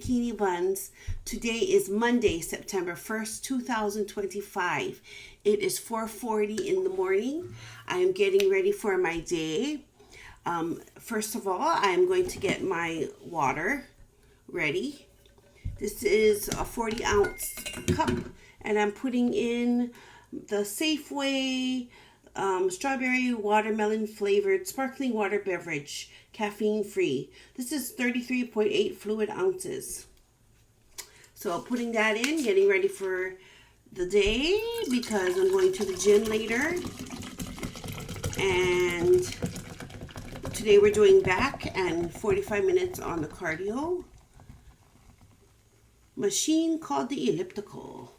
Bikini Buns. Today is Monday, September 1st, 2025. It is 4:40 in the morning. I am getting ready for my day. First of all, I am going to get my water ready. This is a 40-ounce cup, and I'm putting in the Safeway strawberry watermelon flavored sparkling water beverage, caffeine free. This is 33.8 fluid ounces. So putting that in, getting ready for the day because I'm going to the gym later. And today we're doing back and 45 minutes on the cardio machine called the elliptical.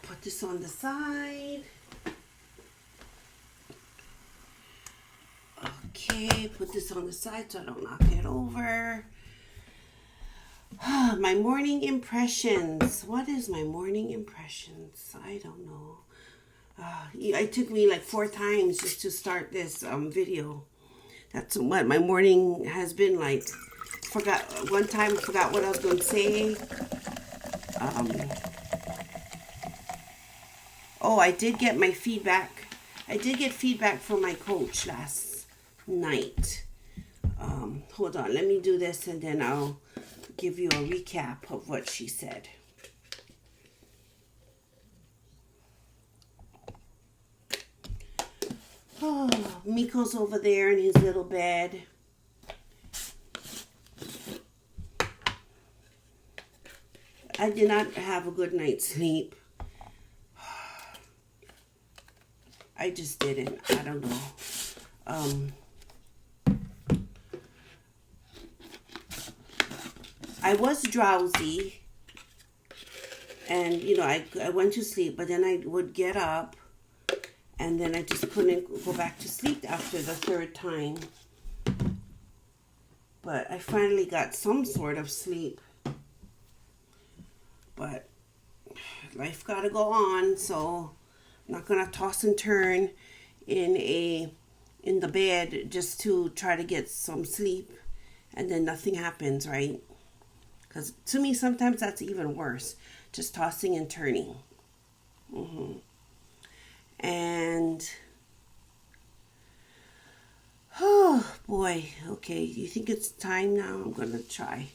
Put this on the side. Okay, put this on the side so I don't knock it over. My morning impressions. What is my morning impressions? I don't know. It took me like 4 times just to start this video. That's what my morning has been like. One time I forgot what I was going to say. I did get my feedback. I did get feedback from my coach last night. Hold on, let me do this and then I'll give you a recap of what she said. Oh, Miko's over there in his little bed. I did not have a good night's sleep. I just didn't. I don't know. I was drowsy. And, I went to sleep. But then I would get up. And then I just couldn't go back to sleep after the 3rd time. But I finally got some sort of sleep. But life gotta go on, so I'm not gonna toss and turn in the bed just to try to get some sleep and then nothing happens, right? Because to me sometimes that's even worse, just tossing and turning. And oh boy, okay, you think it's time now? I'm gonna try.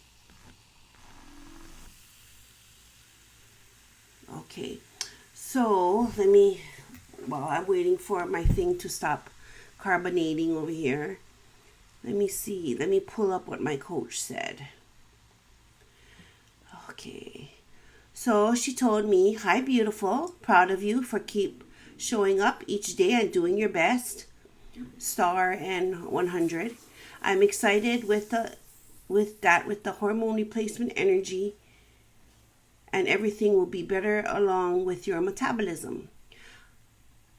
Okay, so while I'm waiting for my thing to stop carbonating over here, let me pull up what my coach said. Okay, so she told me, "Hi beautiful, proud of you for keep showing up each day and doing your best, star and 100. I'm excited with the hormone replacement energy, and everything will be better along with your metabolism.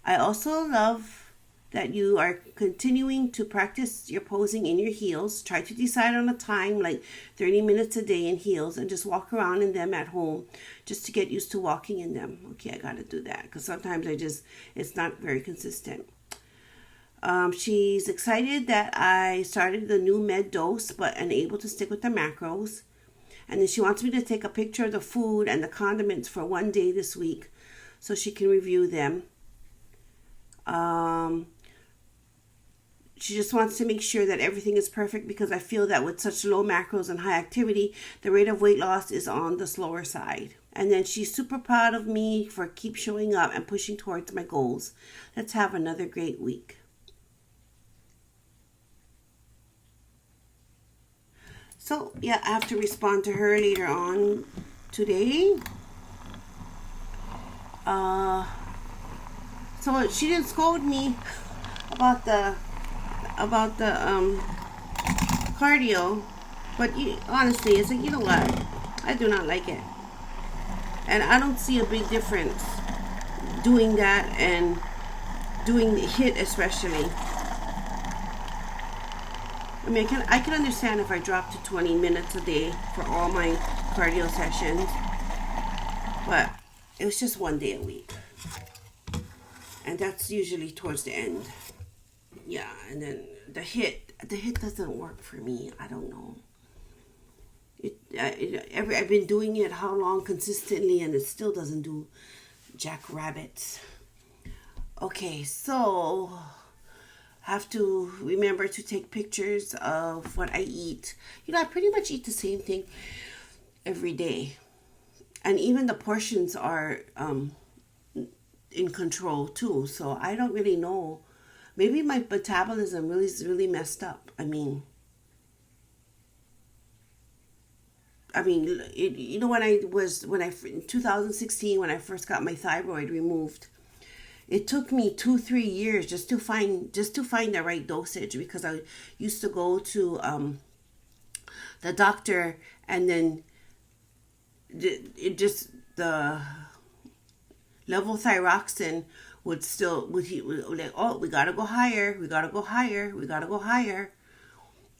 I also love that you are continuing to practice your posing in your heels. Try to decide on a time, like 30 minutes a day in heels, and just walk around in them at home just to get used to walking in them." Okay, I got to do that because sometimes it's not very consistent. She's excited that I started the new med dose but unable to stick with the macros. And then she wants me to take a picture of the food and the condiments for one day this week so she can review them. She just wants to make sure that everything is perfect because I feel that with such low macros and high activity, the rate of weight loss is on the slower side. And then she's super proud of me for keep showing up and pushing towards my goals. Let's have another great week. So, yeah, I have to respond to her later on today. So she didn't scold me about the cardio, but honestly, it's like, you know what? I do not like it. And I don't see a big difference doing that and doing the HIIT especially. I mean, I can understand if I drop to 20 minutes a day for all my cardio sessions, but it was just one day a week. And that's usually towards the end. Yeah, and then the HIIT doesn't work for me. I don't know. I've been doing it how long consistently, and it still doesn't do jackrabbits. Okay, so have to remember to take pictures of what I eat. I pretty much eat the same thing every day, and even the portions are in control too. So I don't really know. Maybe my metabolism really is really messed up. I mean, when in 2016, when I first got my thyroid removed, it took me 2-3 years just to find the right dosage, because I used to go to the doctor, and then the levothyroxine would like, oh, we gotta go higher, we gotta go higher, we gotta go higher.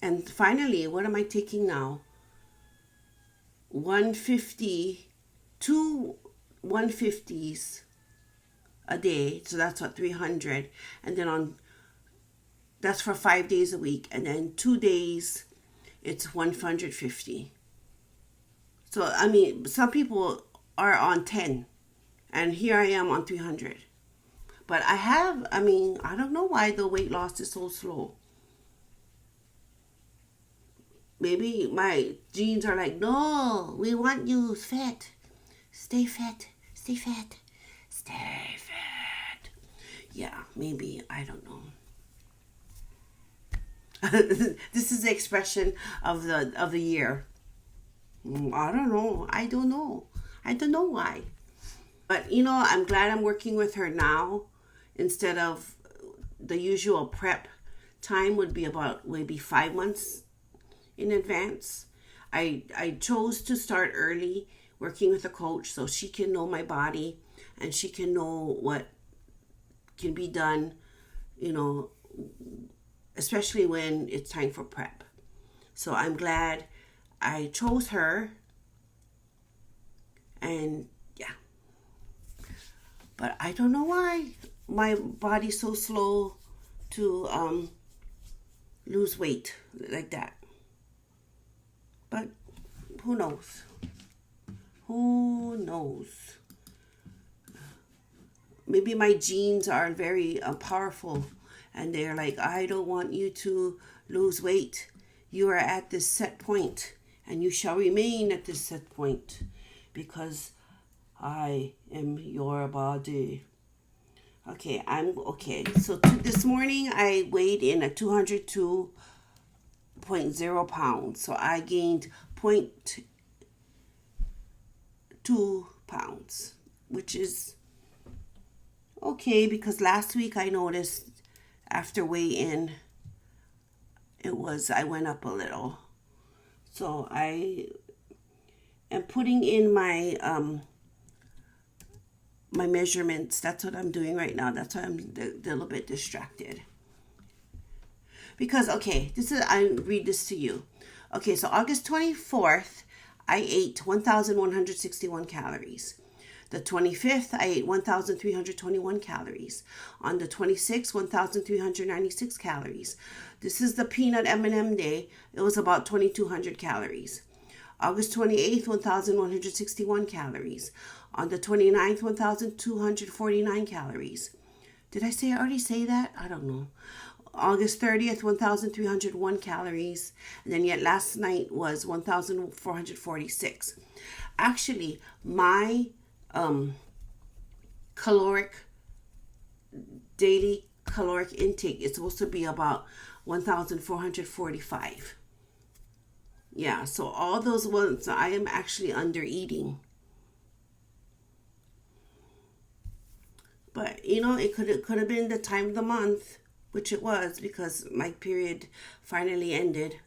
And finally, what am I taking now? 150, 2 150s a day, so that's what, 300. And then that's for 5 days a week, and then 2 days it's 150. So I mean, some people are on 10, and here I am on 300. But I don't know why the weight loss is so slow. Maybe my genes are like, no, we want you fat. Stay fat, stay fat, stay fat. Yeah, maybe, I don't know. This is the expression of the year. I don't know. I don't know why. But, I'm glad I'm working with her now, instead of the usual prep time would be about maybe 5 months in advance. I chose to start early working with a coach, so she can know my body and she can know what can be done, especially when it's time for prep. So I'm glad I chose her, and yeah. But I don't know why my body's so slow to lose weight like that. But who knows? Who knows? Maybe my genes are very powerful, and they're like, I don't want you to lose weight. You are at this set point, and you shall remain at this set point, because I am your body. Okay, So this morning I weighed in at 202.0 pounds. So I gained 0.2 pounds, which is okay, because last week I noticed after weigh-in, I went up a little. So I am putting in my my measurements. That's what I'm doing right now. That's why I'm a little bit distracted. Because, I read this to you. Okay, so August 24th, I ate 1,161 calories. The 25th, I ate 1,321 calories. On the 26th, 1,396 calories. This is the peanut M&M day. It was about 2,200 calories. August 28th, 1,161 calories. On the 29th, 1,249 calories. Did I already say that? I don't know. August 30th, 1,301 calories. And then yet last night was 1,446. Actually, my daily caloric intake is supposed to be about 1,445. Yeah, so all those ones, I am actually under eating. But, it could have been the time of the month, which it was, because my period finally ended.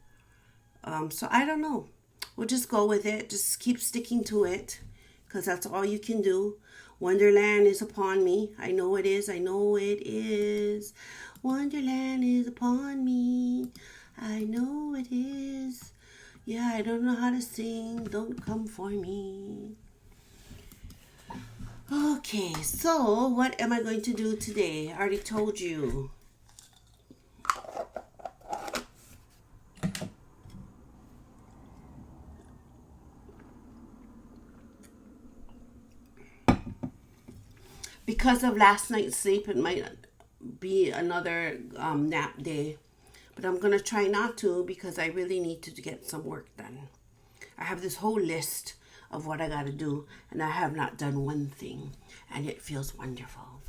So I don't know. We'll just go with it. Just keep sticking to it, because that's all you can do. Wonderland is upon me. I know it is. Wonderland is upon me. I know it is. Yeah, I don't know how to sing. Don't come for me. Okay, so what am I going to do today? I already told you. Because of last night's sleep, it might be another nap day. But I'm going to try not to because I really need to get some work done. I have this whole list of what I got to do, and I have not done one thing, and it feels wonderful.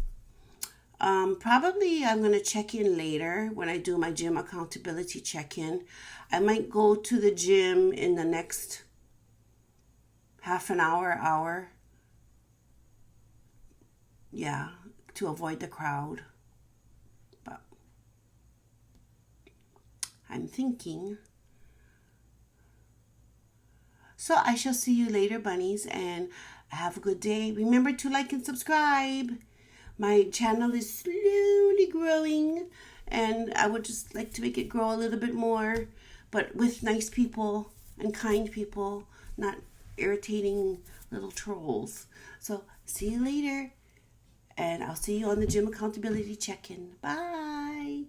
Probably I'm going to check in later when I do my gym accountability check-in. I might go to the gym in the next half an hour. Yeah, to avoid the crowd. But I'm thinking. So I shall see you later, bunnies, and have a good day. Remember to like and subscribe. My channel is slowly growing, and I would just like to make it grow a little bit more, but with nice people and kind people, not irritating little trolls. So see you later, and I'll see you on the gym accountability check-in. Bye.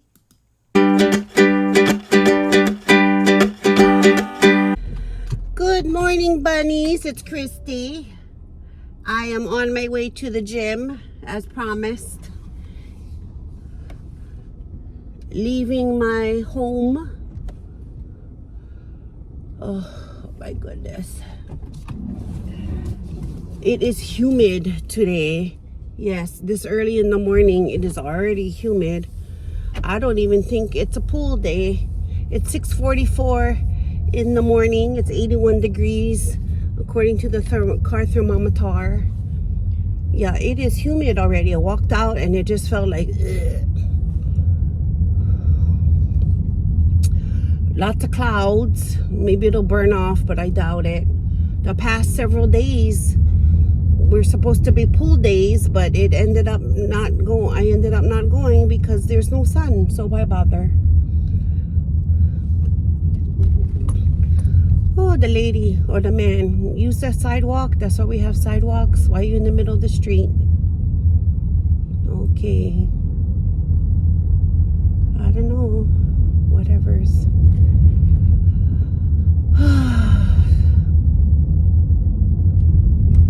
Good morning, bunnies. It's Christy. I am on my way to the gym, as promised. Leaving my home. Oh my goodness. It is humid today. Yes, this early in the morning, it is already humid. I don't even think it's a pool day. It's 6:44 in the morning. It's 81 degrees. According to the car thermometer. Yeah, it is humid already. I walked out and it just felt like ugh. Lots of clouds. Maybe it'll burn off, but I doubt it. The past several days were supposed to be pool days, but it ended up not going. I ended up not going because there's no sun, so why bother? Oh, the lady or the man, use the sidewalk. That's why we have sidewalks. Why are you in the middle of the street? Okay. I don't know. Whatever's.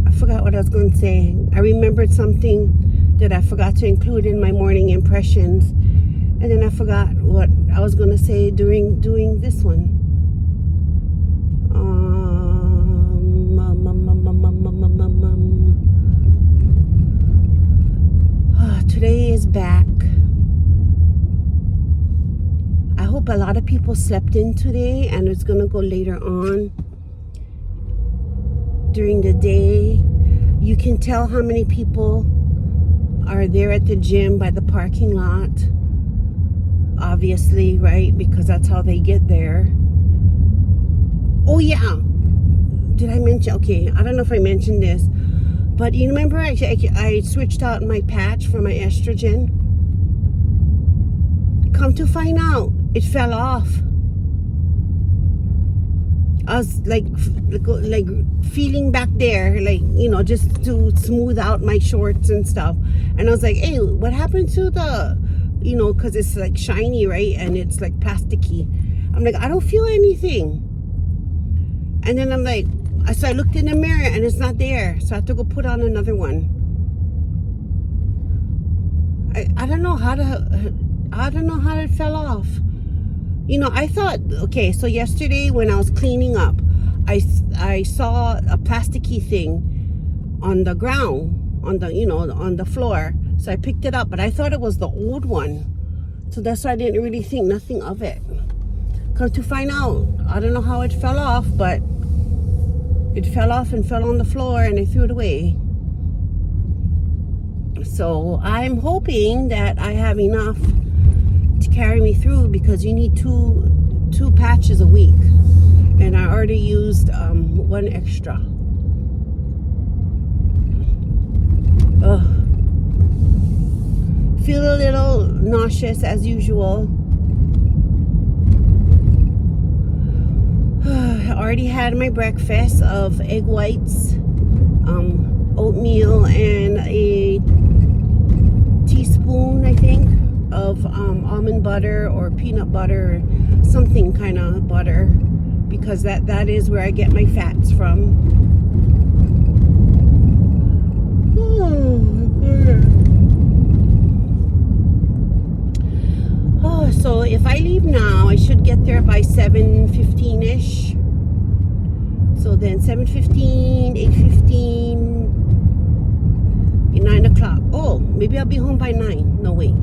I forgot what I was going to say. I remembered something that I forgot to include in my morning impressions. And then I forgot what I was going to say during doing this one. Today is back. I hope a lot of people slept in today, and it's gonna go later on during the day. You can tell how many people are there at the gym by the parking lot, obviously, right? Because that's how they get there. Oh yeah, did I mention? Okay, I don't know if I mentioned this, but you remember I switched out my patch for my estrogen. Come to find out, it fell off. I was like feeling back there, like, you know, just to smooth out my shorts and stuff. And I was like, hey, what happened to the, you know, because it's like shiny, right? And it's like plasticky. I'm like, I don't feel anything. And then I'm like, so I looked in the mirror and it's not there. So I have to go put on another one. I don't know how it fell off. You know, I thought, okay, so yesterday when I was cleaning up, I saw a plasticky thing on the ground, on the floor. So I picked it up, but I thought it was the old one. So that's why I didn't really think nothing of it. Come to find out, I don't know how it fell off, but it fell off and fell on the floor and I threw it away. So I'm hoping that I have enough to carry me through, because you need two patches a week, and I already used one extra. Feel a little nauseous as usual. I already had my breakfast of egg whites, oatmeal, and a teaspoon, I think, of almond butter or peanut butter, something kind of butter, because that is where I get my fats from. Oh, So if I leave now, I should get there by 7:15ish. So then 7:15, 8:15, 9 o'clock. Oh, maybe I'll be home by 9. No, wait.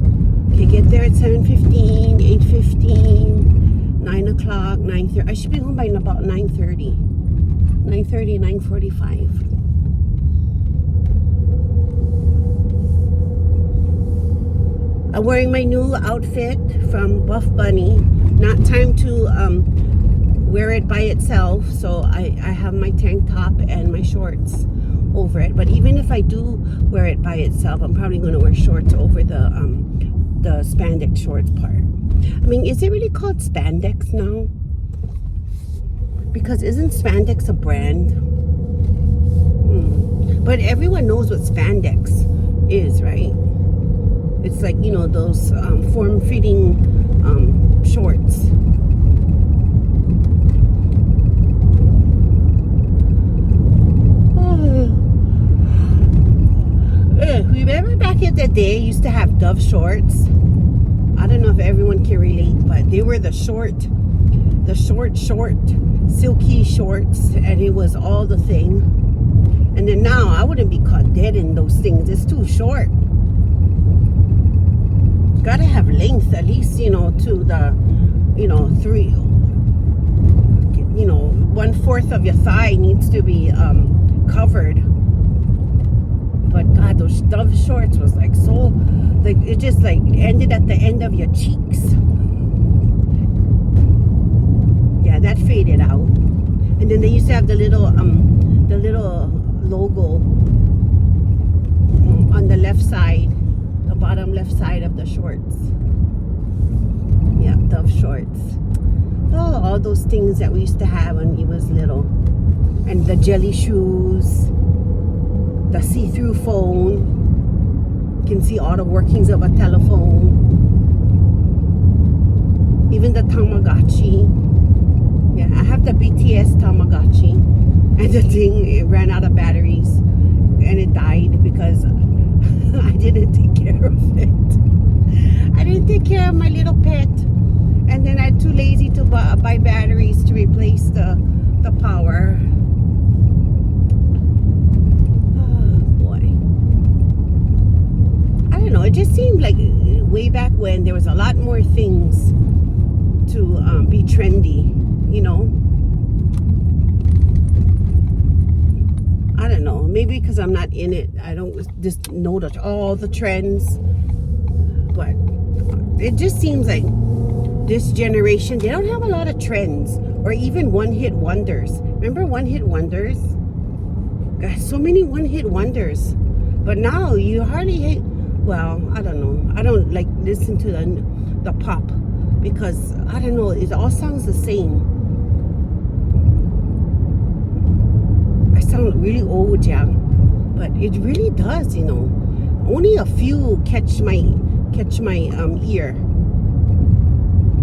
Okay, get there at 7:15, 8:15, 9 o'clock, 9:30. I should be home by about 9:30. 9:30, 9:45. I'm wearing my new outfit from Buff Bunny. Not time to wear it by itself, so I have my tank top and my shorts over it. But even if I do wear it by itself, I'm probably going to wear shorts over the spandex shorts part. I mean, is it really called spandex now? Because isn't spandex a brand? But everyone knows what spandex is, right? It's like, you know, those form-fitting shorts. Remember back in the day, used to have Dove shorts. I don't know if everyone can relate, but they were the short, silky shorts, and it was all the thing. And then now, I wouldn't be caught dead in those things. It's too short. Gotta have length, at least, you know, to the, you know, 1/4 of your thigh needs to be covered. But God, those Dove shorts was like so, like it just like ended at the end of your cheeks. Yeah, that faded out. And then they used to have the little logo on the left side, the bottom left side of the shorts. Yeah, Dove shorts. Oh, all those things that we used to have when he was little. And the jelly shoes, the see-through phone. You can see all the workings of a telephone. Even the Tamagotchi. Yeah, I have the BTS Tamagotchi. And the thing, it ran out of batteries. And it died because I didn't take care of it. I didn't take care of my little pet. And then I'm too lazy to buy batteries to replace the power. It just seemed like way back when there was a lot more things to be trendy, you know. I don't know, maybe because I'm not in it, I don't just know all the trends. But it just seems like this generation, they don't have a lot of trends or even one-hit wonders. Remember one-hit wonders? Got so many one-hit wonders. But now you hardly well, I don't know. I don't like listen to the pop because I don't know. It all sounds the same. I sound really old, yeah, but it really does, you know. Only a few catch my ear,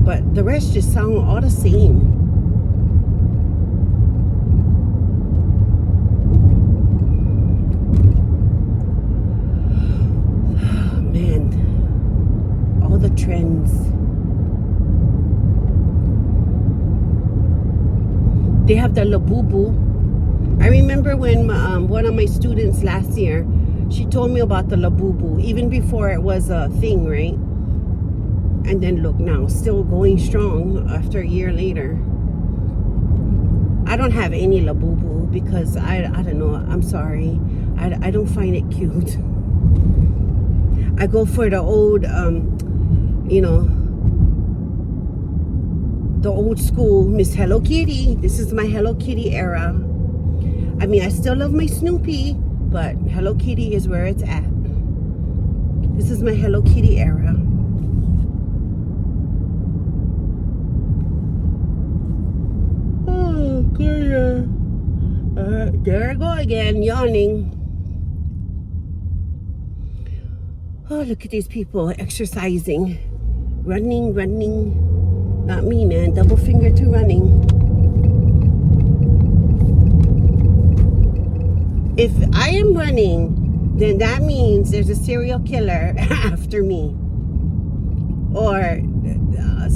but the rest just sound all the same. The trends. They have the Labubu. I remember when one of my students last year, she told me about the Labubu even before it was a thing, right? And then look now, still going strong after a year later. I don't have any Labubu because I don't know. I'm sorry. I don't find it cute. I go for the old you know, the old school Miss Hello Kitty. This is my Hello Kitty era. I mean, I still love my Snoopy, but Hello Kitty is where it's at. This is my Hello Kitty era. Oh, good. There I go again, yawning. Oh, look at these people exercising. Running. Not me, man. Double finger to running. If I am running, then that means there's a serial killer after me. Or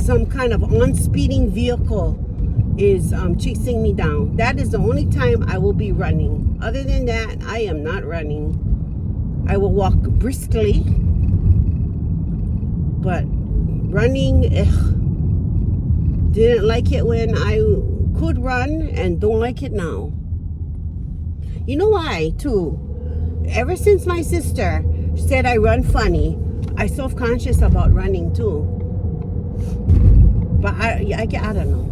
some kind of on-speeding vehicle is chasing me down. That is the only time I will be running. Other than that, I am not running. I will walk briskly, but running, didn't like it when I could run and don't like it now. You know why, too? Ever since my sister said I run funny, I self-conscious about running, too. But I don't know.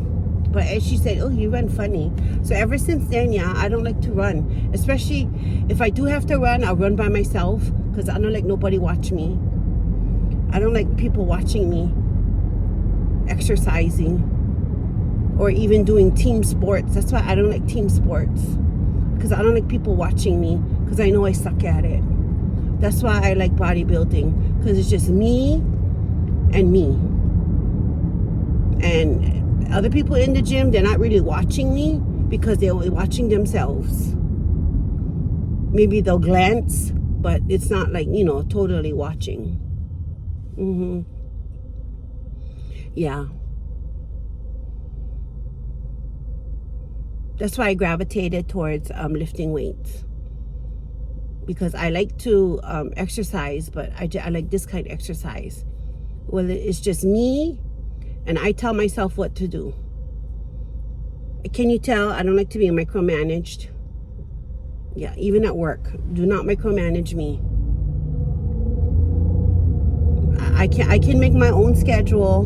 But as she said, oh, you run funny. So ever since then, yeah, I don't like to run. Especially if I do have to run, I'll run by myself. Because I don't like nobody watch me. I don't like people watching me exercising. Or even doing team sports. That's why I don't like team sports. Because I don't like people watching me. Because I know I suck at it. That's why I like bodybuilding. Because it's just me and me. And other people in the gym, they're not really watching me because they're watching themselves. Maybe they'll glance, but it's not like, totally watching. Yeah. That's why I gravitated towards lifting weights. Because I like to exercise, but I like this kind of exercise. Well, it's just me. And I tell myself what to do. Can you tell I don't like to be micromanaged? Yeah, even at work. Do not micromanage me. I can make my own schedule,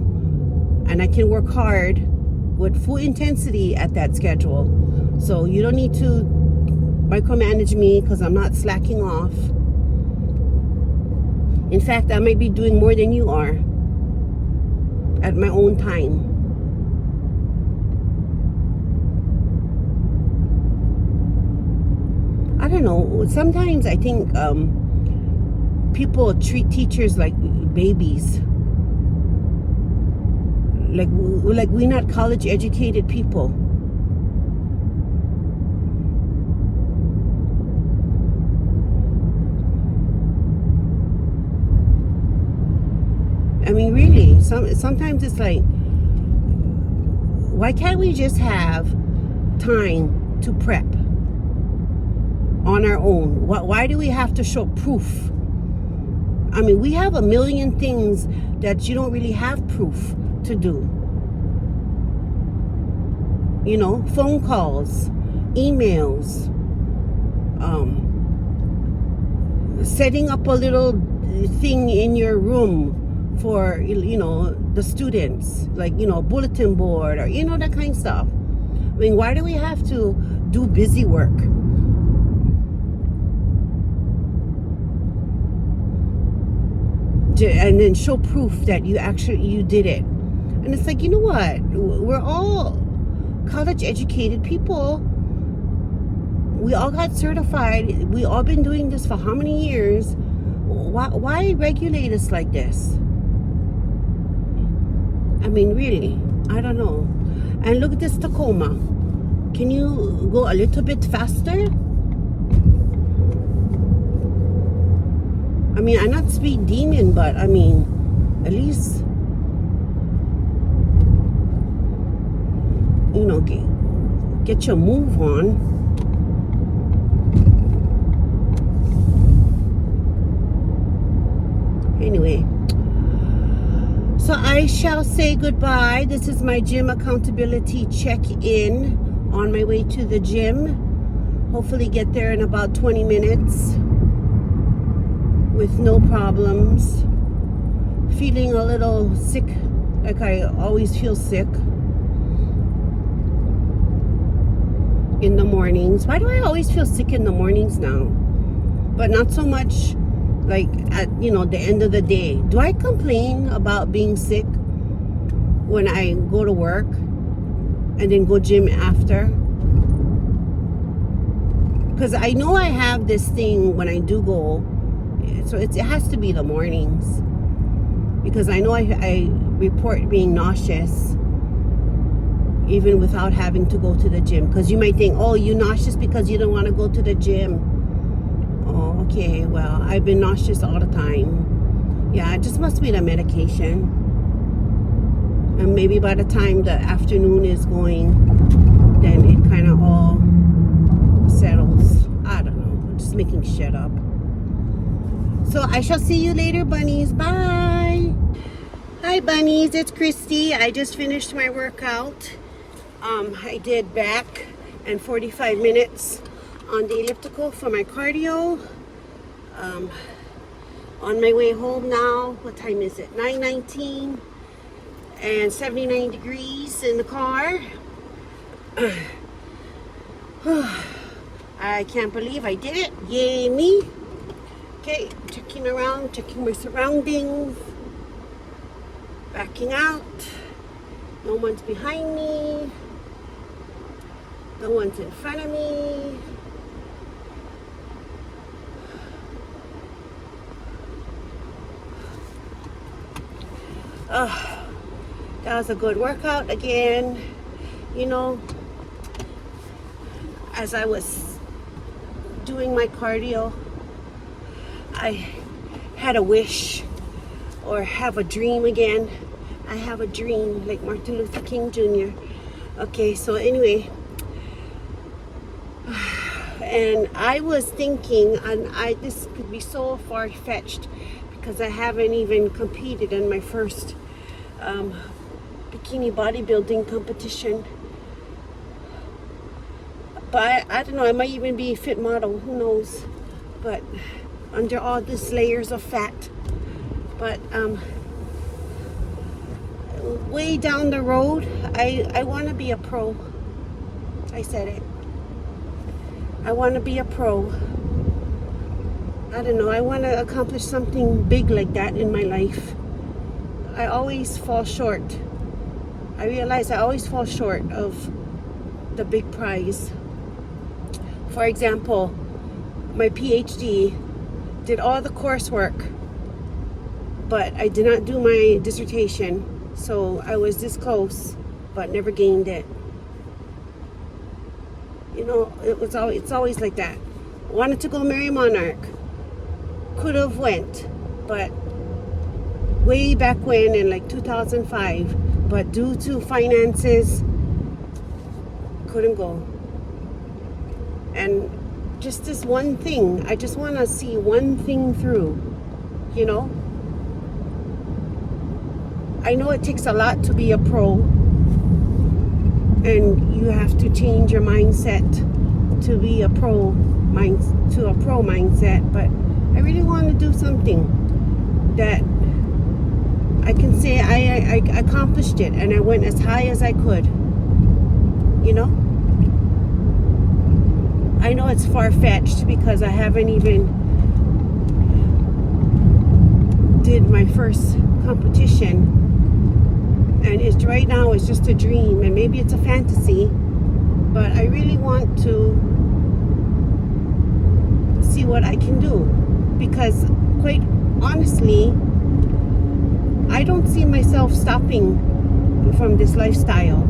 and I can work hard with full intensity at that schedule. So you don't need to micromanage me because I'm not slacking off. In fact, I might be doing more than you are. At my own time. I don't know. Sometimes I think people treat teachers like babies. Like we're not college educated people. I mean, really, sometimes it's like, why can't we just have time to prep on our own? Why do we have to show proof? I mean, we have a million things that you don't really have proof to do. Phone calls, emails, setting up a little thing in your room for the students, like bulletin board or that kind of stuff. I mean, why do we have to do busy work? And then show proof that you did it. And it's like, you know what? We're all college educated people. We all got certified. We all been doing this for how many years? Why regulate us like this? I mean, really, I don't know. And look at this Tacoma. Can you go a little bit faster? I mean, I'm not speed demon, but I mean, at least, get your move on. Anyway. So I shall say goodbye. This is my gym accountability check-in on my way to the gym. Hopefully get there in about 20 minutes with no problems. Feeling a little sick, like I always feel sick in the mornings. Why do I always feel sick in the mornings now? But not so much like at the end of the day. Do I complain about being sick when I go to work and then go gym after? Because I know I have this thing when I do go, so it has to be the mornings, because I know I report being nauseous even without having to go to the gym. Because you might think, oh, you're nauseous because you don't want to go to the gym. Oh, okay, well, I've been nauseous all the time. Yeah, it just must be the medication. And maybe by the time the afternoon is going, then it kind of all settles. I don't know. I'm just making shit up. So I shall see you later, bunnies. Bye. Hi, bunnies. It's Christy. I just finished my workout. I did back and 45 minutes on the elliptical for my cardio. On my way home now. What time is it? 9:19 and 79 degrees in the car. I can't believe I did it. Yay me. Okay, checking around, checking my surroundings. Backing out. No one's behind me. No one's in front of me. That was a good workout again. You know, as I was doing my cardio, I had a wish or have a dream again. I have a dream like Martin Luther King Jr. Okay, so anyway, and I was thinking, and this could be so far-fetched because I haven't even competed in my first bikini bodybuilding competition. But I don't know, I might even be a fit model, who knows? But under all these layers of fat. But way down the road, I want to be a pro. I said it. I want to be a pro. I don't know, I want to accomplish something big like that in my life. I always fall short. I realize I always fall short of the big prize. For example, my PhD, did all the coursework, but I did not do my dissertation, so I was this close, but never gained it. You know, it's always like that. Wanted to go marry Monarch. Could have went, but way back when in like 2005, but due to finances, couldn't go. And just this one thing, I just want to see one thing through, you know. I know it takes a lot to be a pro, and you have to change your mindset to be a pro mindset, but I really want to do something that I can say I accomplished it, and I went as high as I could, you know. I know it's far-fetched because I haven't even did my first competition, and right now it's just a dream, and maybe it's a fantasy, but I really want to see what I can do, because quite honestly, I don't see myself stopping from this lifestyle.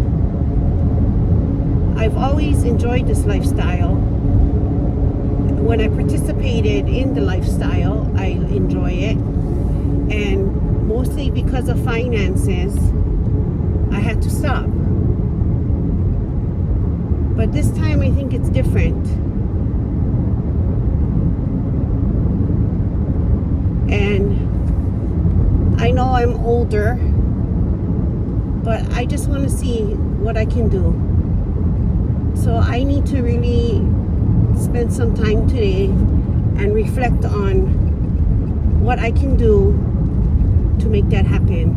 I've always enjoyed this lifestyle. When I participated in the lifestyle, I enjoy it. And mostly because of finances, I had to stop. But this time I think it's different. And I know I'm older, but I just want to see what I can do. So I need to really spend some time today and reflect on what I can do to make that happen.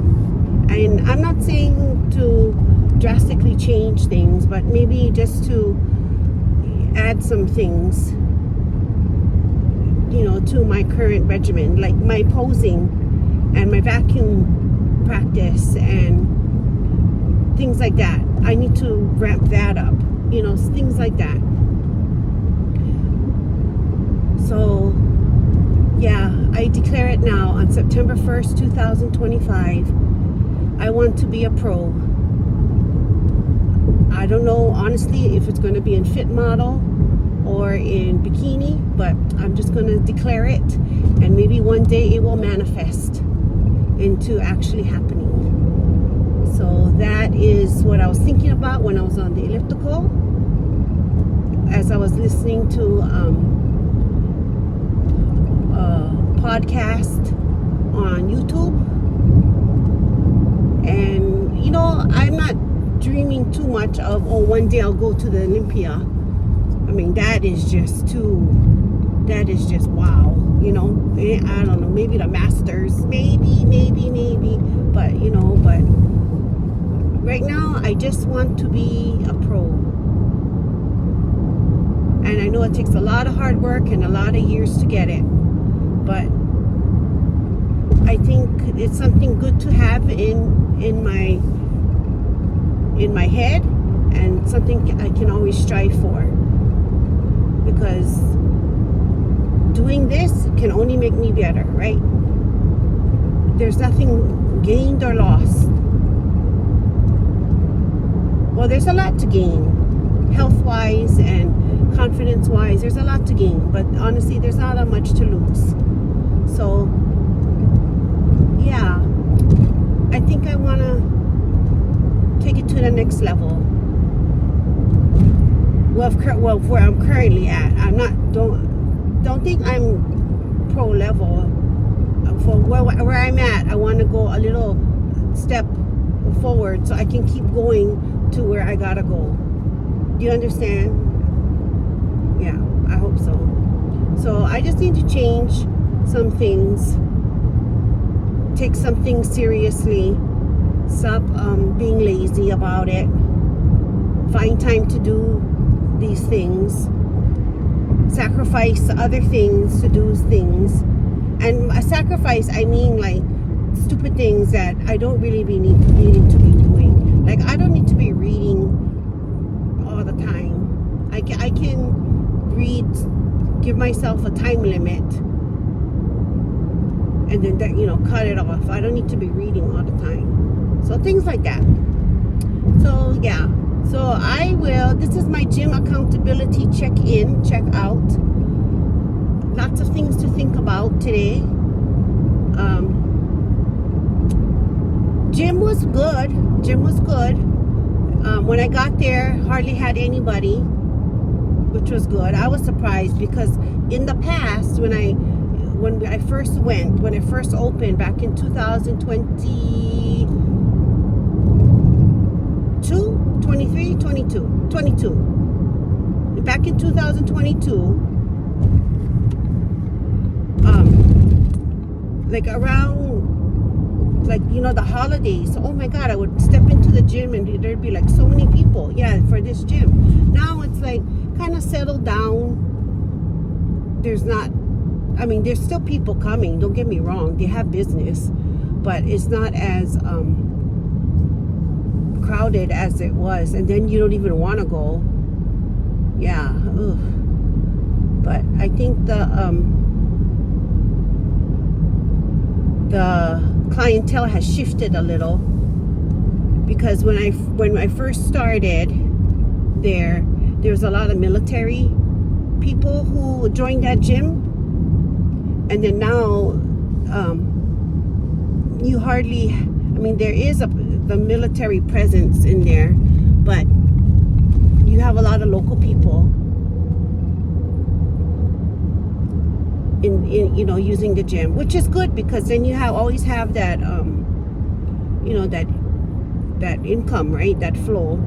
And I'm not saying to drastically change things, but maybe just to add some things, you know, to my current regimen, like my posing and my vacuum practice and things like that. I need to ramp that up, you know, things like that. So yeah, I declare it now on September 1st, 2025. I want to be a pro. I don't know, honestly, if it's going to be in fit model or in bikini, but I'm just going to declare it, and maybe one day it will manifest into actually happening. So that is what I was thinking about when I was on the elliptical, as I was listening to a podcast on YouTube. And you know, I'm not dreaming too much of, oh, one day I'll go to the Olympia. I mean, that is just wow, you know. I don't know, maybe the Masters, maybe, but you know, but right now I just want to be a pro. And I know it takes a lot of hard work and a lot of years to get it, but I think it's something good to have in my head, and something I can always strive for, because doing this can only make me better, right? There's nothing gained or lost. Well, there's a lot to gain, health-wise and confidence-wise. There's a lot to gain, but honestly, there's not that much to lose. So, yeah, I think I want to take it to the next level. Well, where I'm currently at, I'm not. Don't think I'm pro level. For where I'm at, I want to go a little step forward so I can keep going to where I gotta go. Do you understand? Yeah, I hope so. So I just need to change some things, take some things seriously, stop being lazy about it, find time to do these things, sacrifice other things to do things. And a sacrifice, I mean like stupid things that I don't really be needing to be doing. Like, I don't need to be reading all the time. I can read, give myself a time limit, and then that, you know, cut it off. I don't need to be reading all the time. So things like that. So yeah. So I will, this is my gym accountability check-in, check-out. Lots of things to think about today. Gym was good. When I got there, hardly had anybody, which was good. I was surprised because in the past, when I first opened back in 2022, 22. Back in 2022, like around, like, you know, the holidays, oh my God, I would step into the gym and there'd be like so many people, yeah, for this gym. Now it's like kind of settled down. There's not, I mean, there's still people coming, don't get me wrong, they have business, but it's not as crowded as it was. And then you don't even want to go. Yeah, ugh. But I think the clientele has shifted a little, because when I first started there's a lot of military people who joined that gym, and then now you hardly, I mean, there is the military presence in there, but you have a lot of local people in you know, using the gym, which is good, because then you always have that you know, that income, right, that flow,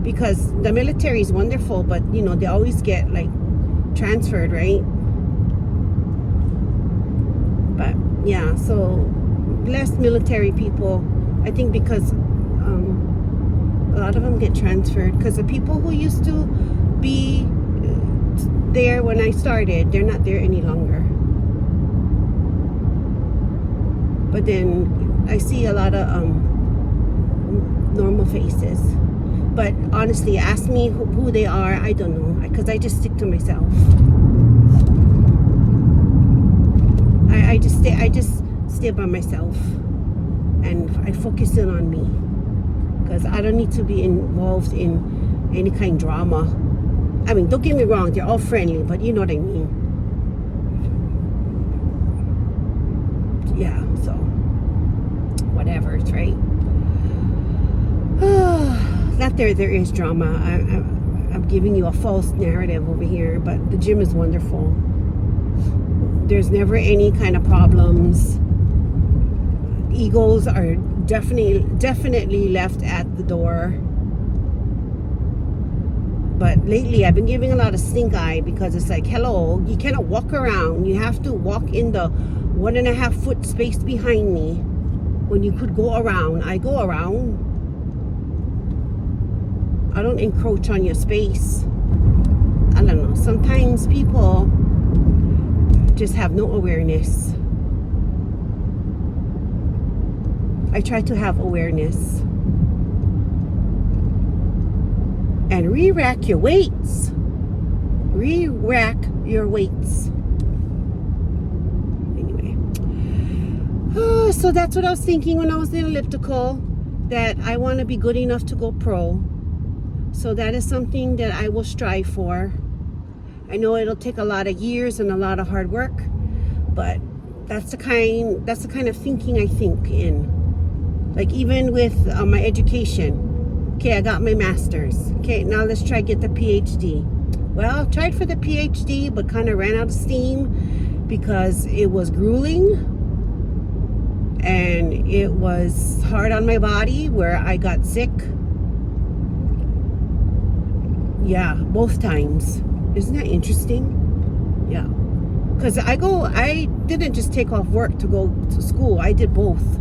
because the military is wonderful, but you know, they always get like transferred, right? But yeah, so less military people, I think, because a lot of them get transferred, because the people who used to be there when I started, they're not there any longer. But then I see a lot of normal faces. But honestly, ask me who they are, I don't know, because I just stick to myself. I just stay by myself, and I focus in on me, because I don't need to be involved in any kind of drama. I mean, don't get me wrong, they're all friendly, but you know what I mean. Yeah, so whatever, right? Not there is drama. I'm giving you a false narrative over here, but the gym is wonderful. There's never any kind of problems. Egos are definitely left at the door. But lately I've been giving a lot of stink eye because it's like, hello, you cannot walk around. You have to walk in the 1.5 foot space behind me when you could go around. I go around. I don't encroach on your space. I don't know. Sometimes people just have no awareness. I try to have awareness. And re-rack your weights. Re-rack your weights. Anyway. So that's what I was thinking when I was in elliptical. That I want to be good enough to go pro. So that is something that I will strive for. I know it'll take a lot of years and a lot of hard work, but that's the kind of thinking I think in. Like even with my education. Okay, I got my master's. Okay, now let's try to get the PhD. Well, I tried for the PhD, but kind of ran out of steam because it was grueling and it was hard on my body where I got sick. Yeah, both times. Isn't that interesting? Yeah. Because I didn't just take off work to go to school. I did both.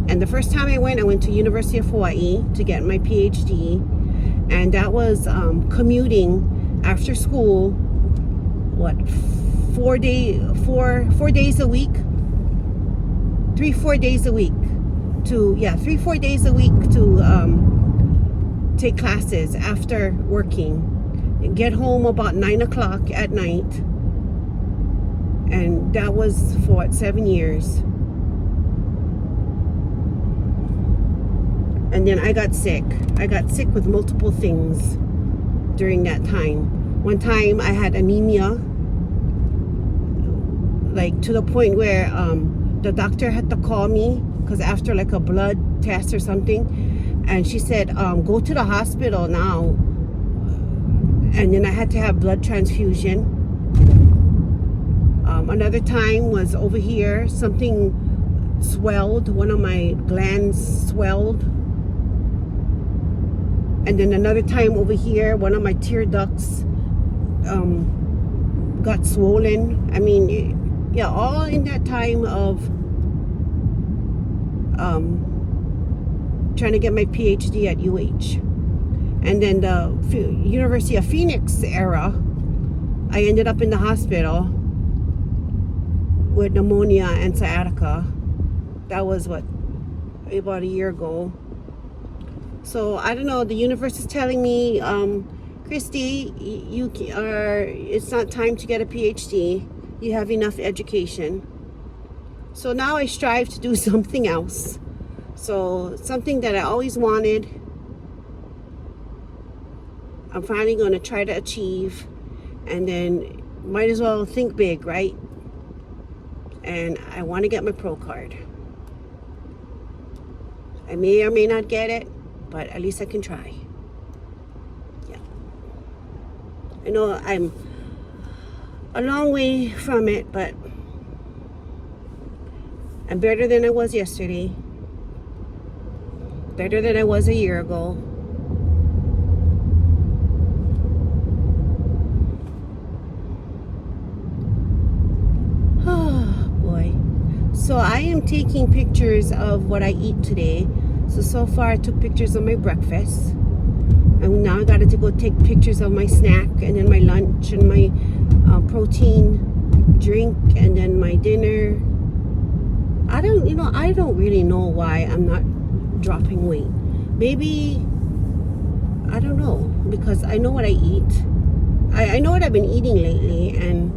And the first time I went to University of Hawaii to get my PhD. And that was commuting after school, 4 days a week? 3-4 days a week. 3-4 days a week to take classes after working and get home about 9 o'clock at night. And that was for 7 years. And then I got sick. I got sick with multiple things during that time. One time I had anemia, like to the point where the doctor had to call me because after like a blood test or something, and she said, go to the hospital now. And then I had to have blood transfusion. Another time was over here, something swelled, one of my glands swelled. And then another time over here, one of my tear ducts got swollen. I mean, yeah, all in that time of trying to get my PhD at UH. And then the University of Phoenix era, I ended up in the hospital with pneumonia and sciatica. That was about a year ago. So I don't know, the universe is telling me, Christy, it's not time to get a PhD. You have enough education. So now I strive to do something else. So something that I always wanted, I'm finally going to try to achieve. And then might as well think big, right? And I want to get my pro card. I may or may not get it, but at least I can try. Yeah. I know I'm a long way from it, but I'm better than I was yesterday. Better than I was a year ago. Oh boy. So I am taking pictures of what I eat today. So far I took pictures of my breakfast. And now I got to go take pictures of my snack and then my lunch and my protein drink and then my dinner. I don't really know why I'm not dropping weight. Maybe, I don't know, because I know what I eat. I know what I've been eating lately, and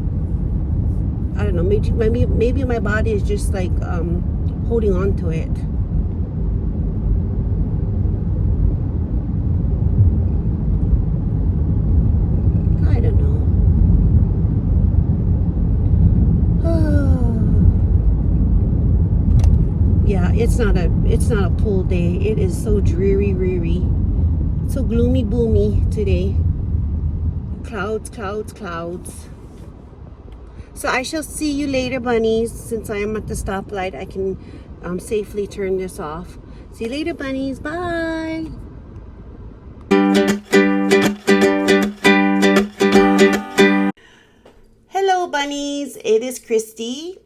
I don't know, maybe my body is just like holding on to it. I don't know. it's not a pool day. It is so dreary, so gloomy, boomy today. Clouds, clouds, clouds. So I shall see you later, bunnies. Since I am at the stoplight, I can safely turn this off. See you later, bunnies. Bye. Hello, bunnies. It is Christy,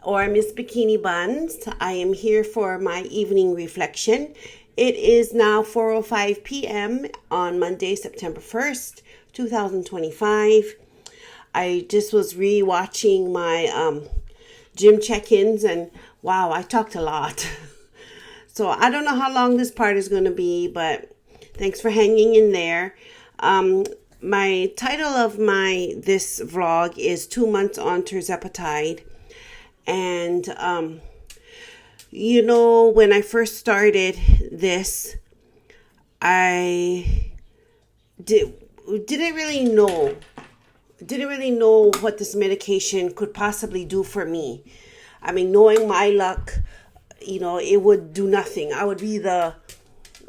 or Miss Bikini Buns. I am here for my evening reflection. It is now 4:05 p.m. on Monday, September 1st, 2025. I just was re-watching my gym check-ins, and wow, I talked a lot. So I don't know how long this part is going to be, but thanks for hanging in there. My title of this vlog is 2 months on tirzepatide. And, when I first started this, I didn't really know what this medication could possibly do for me. I mean, knowing my luck, it would do nothing. I would be the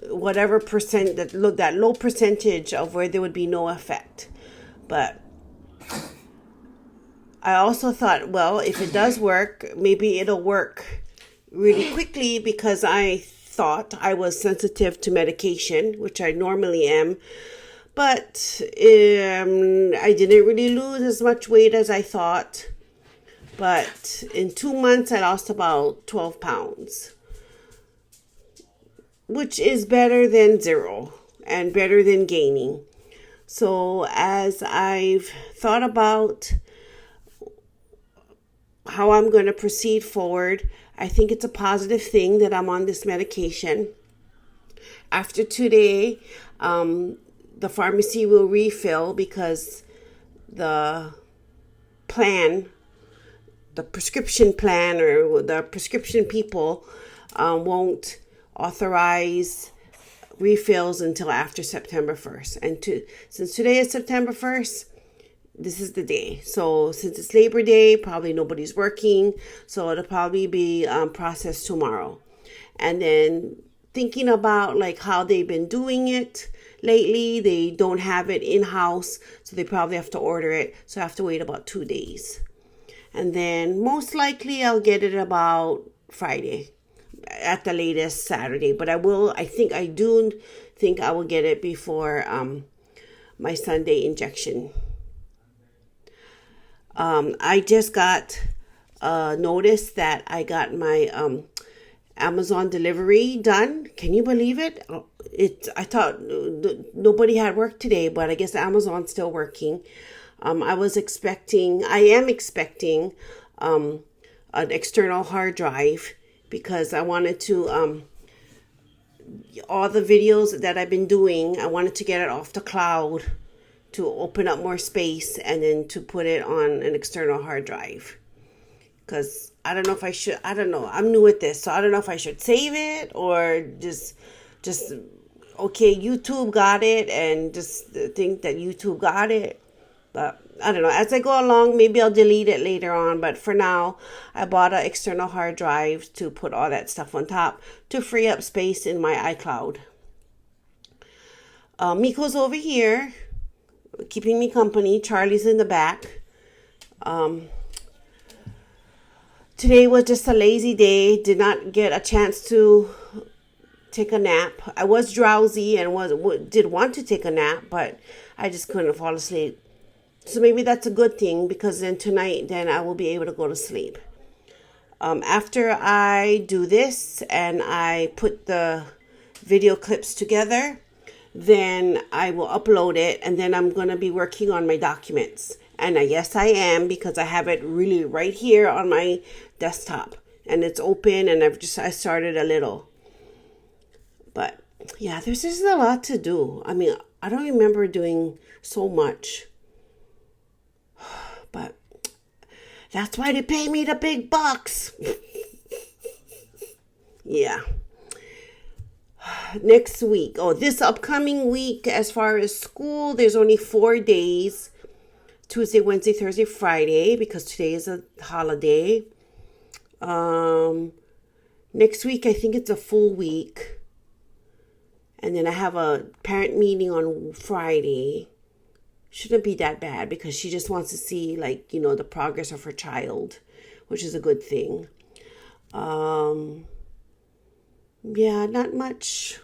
whatever percent, that low percentage of where there would be no effect. But I also thought, well, if it does work, maybe it'll work really quickly, because I thought I was sensitive to medication, which I normally am. But I didn't really lose as much weight as I thought. But in 2 months, I lost about 12 pounds, which is better than zero and better than gaining. So as I've thought about how I'm going to proceed forward, I think it's a positive thing that I'm on this medication. After today, the pharmacy will refill, because the prescription plan, or the prescription people won't authorize refills until after September 1st. And since today is September 1st, this is the day. So since it's Labor Day, probably nobody's working. So it'll probably be processed tomorrow. And then thinking about like how they've been doing it lately, they don't have it in-house. So they probably have to order it. So I have to wait about 2 days. And then most likely I'll get it about Friday, at the latest Saturday. But I do think I will get it before my Sunday injection. I just got notice that I got my Amazon delivery done. Can you believe it? I thought nobody had work today, but I guess Amazon's still working. I am expecting an external hard drive, because I wanted to all the videos that I've been doing, I wanted to get it off the cloud to open up more space, and then to put it on an external hard drive. Because I don't know if I should, I'm new at this, so I don't know if I should save it or just okay, YouTube got it, and just think that YouTube got it. But I don't know, as I go along, maybe I'll delete it later on. But for now, I bought an external hard drive to put all that stuff on top to free up space in my iCloud. Miko's over here keeping me company. Charlie's in the back. Today was just a lazy day. Did not get a chance to take a nap. I was drowsy and did want to take a nap, but I just couldn't fall asleep. So maybe that's a good thing, because then tonight, I will be able to go to sleep. After I do this and I put the video clips together, then I will upload it, and then I'm going to be working on my documents. And yes, I am, because I have it really right here on my desktop, and it's open, and I started a little. But yeah, there's just a lot to do. I mean, I don't remember doing so much. But that's why they pay me the big bucks. Yeah. Next week. This upcoming week, as far as school, there's only 4 days. Tuesday, Wednesday, Thursday, Friday, because today is a holiday. Next week, I think it's a full week. And then I have a parent meeting on Friday. Shouldn't be that bad because she just wants to see, like, the progress of her child, which is a good thing. Yeah, not much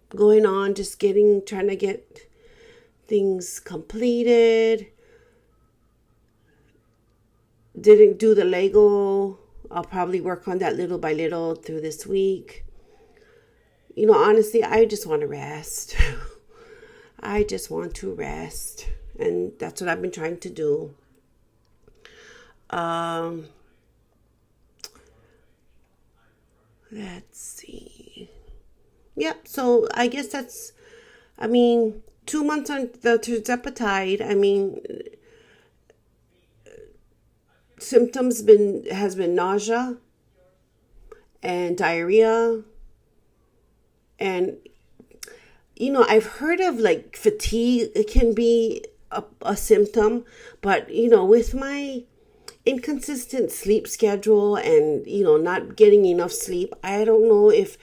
going on. Just trying to get things completed. Didn't do the Lego. I'll probably work on that little by little through this week. Honestly, I just want to rest. I just want to rest. And that's what I've been trying to do. Let's see. Yep, so I guess 2 months on the tirzepatide. Symptoms has been nausea and diarrhea. And, I've heard of like fatigue. It can be a symptom, but, with my inconsistent sleep schedule and, not getting enough sleep, I don't know if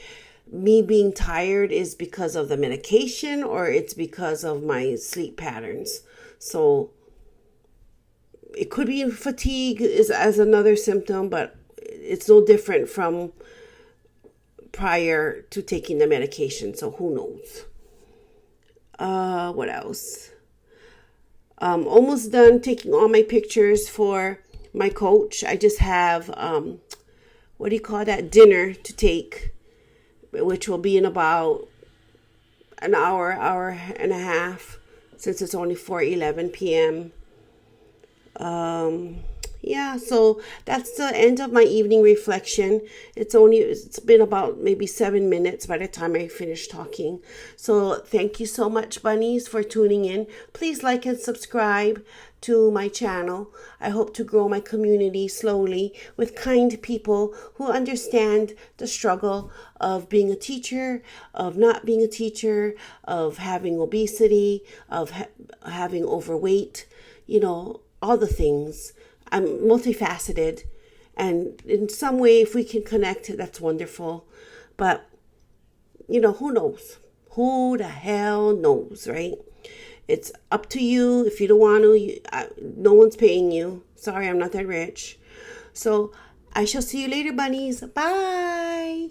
me being tired is because of the medication or it's because of my sleep patterns. So it could be fatigue as another symptom, but it's no different from prior to taking the medication. So who knows? What else? Almost done taking all my pictures for my coach. I just have, dinner to take, which will be in about an hour and a half, since it's only 4:11 p.m. So that's the end of my evening reflection. It's been about maybe 7 minutes by the time I finish talking. So thank you so much, bunnies, for tuning in. Please like and subscribe to my channel. I hope to grow my community slowly with kind people who understand the struggle of being a teacher, of not being a teacher, of having obesity, of having overweight, all the things. I'm multifaceted, and in some way, if we can connect, that's wonderful. But, who knows? Who the hell knows, right? It's up to you. If you don't want to, no one's paying you. Sorry, I'm not that rich. So I shall see you later, bunnies. Bye.